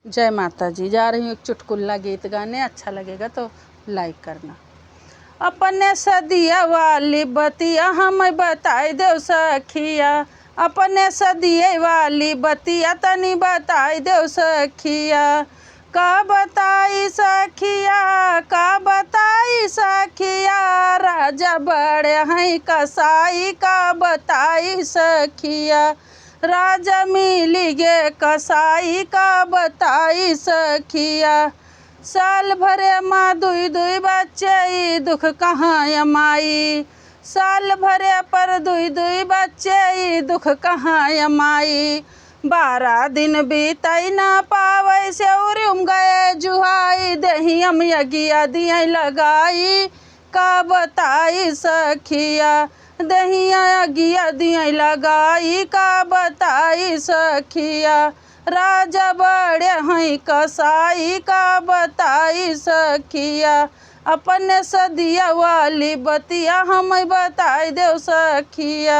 जय माता जी। जा रही हूँ एक चुटकुला गीत गाने, अच्छा लगेगा तो लाइक करना। अपने सदिया वाली बतिया हम बताई दो सखिया, अपने सदिया वाली बतिया तनी बताई दो सखिया। का बताई सखिया, का बताई सखिया, राजा बड़े हैं कसाई का बताई सखिया। राजा मिली गे कसाई का बताई सखिया। साल भरे माँ दुई दुई बच्चे ई दुख कहाँ यमाई, साल भरे पर दुई दुई बच्चे ई दुख कहाँ यमाई। 12 दिन बीतई ना पावै से उम गए जुहाई, दही हम यगिया दिया लगाई का बताई सखिया। दहिया यगिया दिया लगाई का बताई सखिया। राजा बड़े हैं कसाई का बताई सखिया। अपने सदिया वाली बतिया हम बताई दो सखिया।